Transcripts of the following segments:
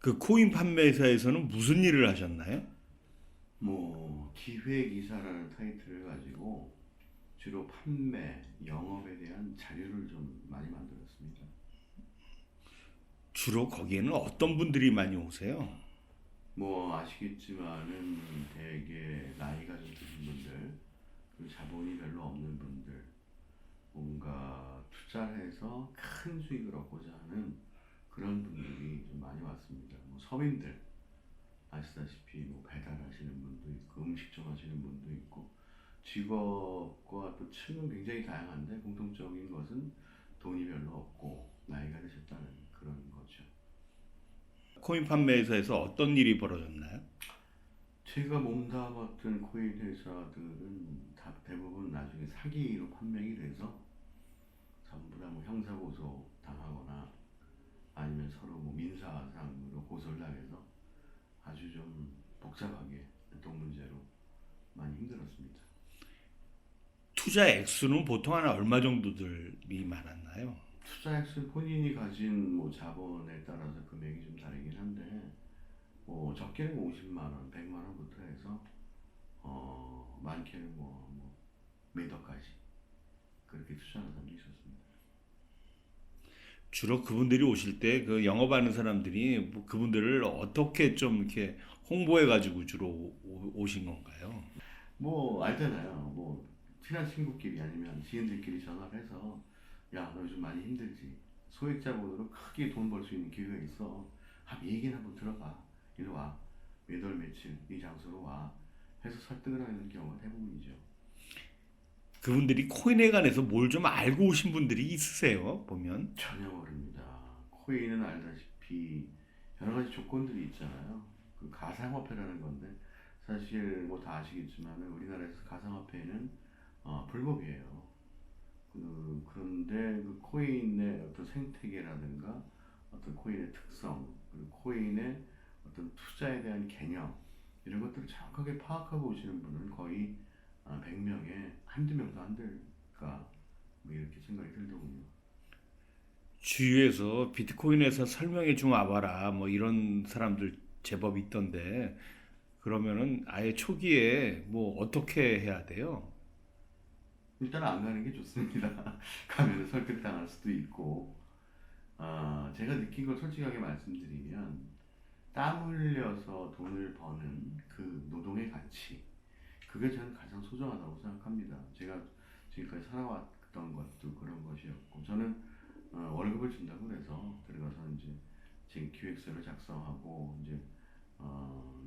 그 코인 판매사에서는 무슨 일을 하셨나요? 뭐 기획이사라는 타이틀을 가지고 주로 판매, 영업에 대한 자료를 좀 많이 만들었습니다. 주로 거기에는 어떤 분들이 많이 오세요? 뭐 아시겠지만은 대개 나이가 좀 드신 분들, 그리고 자본이 별로 없는 분들, 뭔가 투자해서 큰 수익을 얻고자 하는 그런 분들이 좀 많이 왔습니다. 뭐 서민들 아시다시피 뭐 배달하시는 분도 있고 음식점 하시는 분도 있고 직업과 또 층은 굉장히 다양한데 공통적인 것은 돈이 별로 없고 나이가 드셨다는 그런 거죠. 코인 판매사에서 어떤 일이 벌어졌나요? 제가 몸담았던 코인 회사들은 다 대부분 나중에 사기로 판명이 돼서 전부 다 뭐 형사고소 당하거나 아니면 서로 뭐 민사상으로 고소를 당해서 아주 좀 복잡하게 돈 문제로 많이 힘들었습니다. 투자 액수는 보통 한 얼마 정도들이 많았나요? 투자액수 본인이 가진 뭐 자본에 따라서 금액이 좀 다르긴 한데 뭐 적게는 50만 원, 100만 원부터 해서 많게는 몇 억까지 그렇게 투자하는 사람도 있었습니다. 주로 그분들이 오실 때 그 영업하는 사람들이 뭐 그분들을 어떻게 좀 이렇게 홍보해 가지고 주로 오신 건가요? 뭐 알잖아요. 뭐 친한 친구끼리 아니면 지인들끼리 전화를 해서 야 너 요즘 많이 힘들지? 소액 자본으로 크게 돈 벌 수 있는 기회가 있어. 얘기는 한번 들어봐. 이리 와. 몇 월 며칠 이 장소로 와. 해서 설득을 하는 경우가 대부분이죠. 그분들이 코인에 관해서 뭘 좀 알고 오신 분들이 있으세요? 보면. 전혀 모릅니다. 코인은 알다시피 여러 가지 조건들이 있잖아요. 그 가상화폐라는 건데 사실 뭐 다 아시겠지만 우리나라에서 가상화폐는 불법이에요. 그런데 그 코인의 어떤 생태계라든가 어떤 코인의 특성 그리고 코인의 어떤 투자에 대한 개념 이런 것들을 정확하게 파악하고 오시는 분은 거의 100명에 한두 명도 안 될까 뭐 이렇게 생각이 들더군요. 주위에서 비트코인에서 설명해 좀 와봐라 뭐 이런 사람들 제법 있던데 그러면은 아예 초기에 뭐 어떻게 해야 돼요? 일단 안 가는 게 좋습니다. 가면 설득당할 수도 있고, 제가 느낀 걸 솔직하게 말씀드리면, 땀 흘려서 돈을 버는 그 노동의 가치, 그게 저는 가장 소중하다고 생각합니다. 제가 지금까지 살아왔던 것도 그런 것이었고, 저는 월급을 준다고 해서 들어가서 이제 제 기획서를 작성하고 이제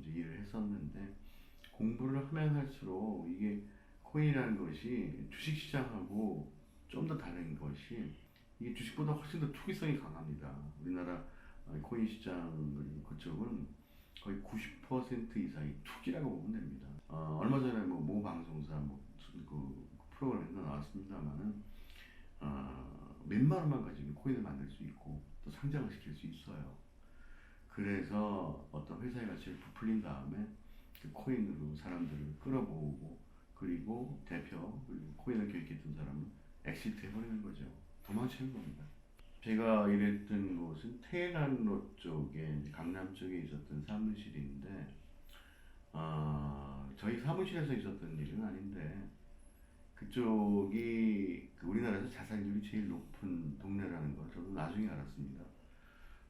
일을 했었는데 공부를 하면 할수록 이게 코인이라는 것이 주식시장하고 좀 더 다른 것이 이게 주식보다 훨씬 더 투기성이 강합니다. 우리나라 코인 시장 그쪽은 거의 90% 이상이 투기라고 보면 됩니다. 얼마 전에 모 방송사 그 프로그램에서 나왔습니다만은 몇만 원만 가지고 코인을 만들 수 있고 또 상장을 시킬 수 있어요. 그래서 어떤 회사의 가치를 부풀린 다음에 그 코인으로 사람들을 끌어모으고 그리고 대표 그리고 코인을 기획했던 사람은 엑시트 해버리는 거죠. 도망치는 겁니다. 제가 일했던 곳은 테헤란로 쪽에 강남 쪽에 있었던 사무실인데 저희 사무실에서 있었던 일은 아닌데 그쪽이 우리나라에서 자살률이 제일 높은 동네라는 걸 저도 나중에 알았습니다.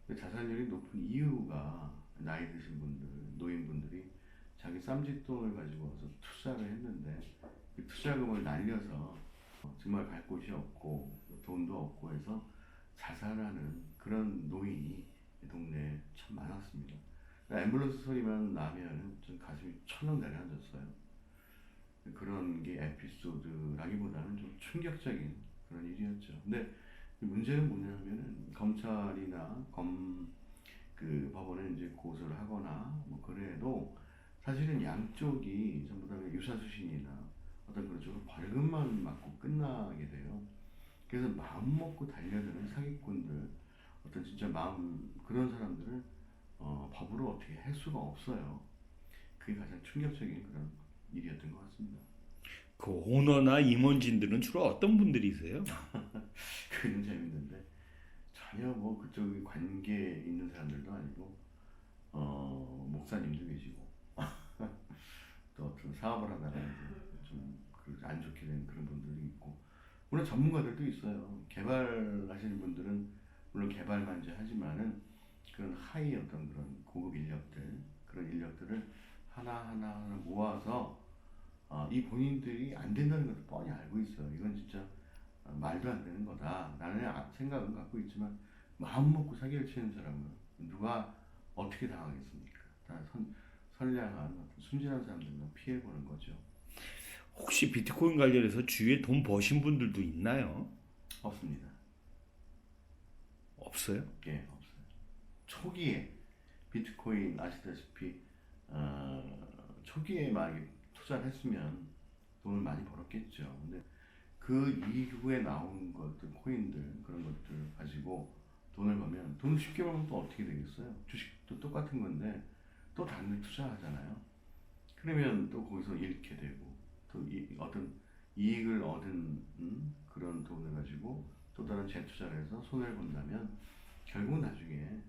자살률이 높은 이유가 나이 드신 분들, 노인분들이 자기 쌈짓돈을 가지고 와서 투자를 했는데 그 투자금을 날려서 정말 갈 곳이 없고 돈도 없고 해서 자살하는 그런 노인이 이 동네에 참 많았습니다. 그러니까 앰뷸런스 소리만 나면 전 가슴이 철렁 내려앉았어요. 그런 게 에피소드라기보다는 좀 충격적인 그런 일이었죠. 근데 문제는 뭐냐면은 검찰이나 그 법원에 이제 고소를 하거나 뭐 그래도 사실은 양쪽이 전부 다 유사수신이나 어떤 그런 쪽으로 벌금만 맞고 끝나게 돼요. 그래서 마음 먹고 달려드는 사기꾼들, 어떤 진짜 마음 그런 사람들을 법으로 어떻게 할 수가 없어요. 그게 가장 충격적인 그런 일이었던 것 같습니다. 그 오너나 임원진들은 주로 어떤 분들이세요? 그게 좀 재밌는데 전혀 뭐 그쪽 관계에 있는 사람들도 아니고 목사님도 계시고 또 어떤 사업을 하다가 이제 좀안 좋게 된 그런 분들도 있고 물론 전문가들도 있어요. 개발하시는 분들은 물론 개발만 이제 하지만은 그런 하이 어떤 그런 고급 인력들 그런 인력들을 하나하나 모아서 이 본인들이 안 된다는 것을 뻔히 알고 있어요. 이건 진짜 말도 안 되는 거다. 라는 생각은 갖고 있지만 마음 먹고 사기를 치는 사람은 누가 어떻게 당하겠습니까? 다 선량한 어떤 순진한 사람들만 피해 보는 거죠. 혹시 비트코인 관련해서 주위에 돈 버신 분들도 있나요? 없습니다. 없어요? 예, 없어요. 초기에 비트코인 아시다시피 초기에 만약에 투자를 했으면 돈을 많이 벌었겠죠. 근데 그 이후에 나온 것들, 코인들 그런 것들 가지고 돈을 벌면 돈을 쉽게 벌면 또 어떻게 되겠어요? 주식도 똑같은 건데 또 다른 데 투자하잖아요. 그러면 또 거기서 잃게 되고 또 어떤 이익을 얻은 그런 돈을 가지고 또 다른 재투자를 해서 손해를 본다면 결국 나중에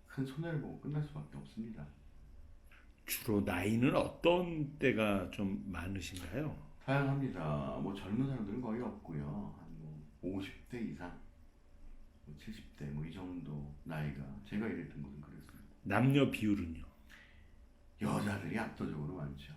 큰 손해를 보고 끝날 수밖에 없습니다. 주로 나이는 어떤 때가 좀 많으신가요? 다양합니다. 뭐 젊은 사람들은 거의 없고요. 한뭐 50대 이상, 70대 뭐 이 정도 나이가 제가 일했던 곳은 그랬습니다. 남녀 비율은요? 여자들이 압도적으로 많죠.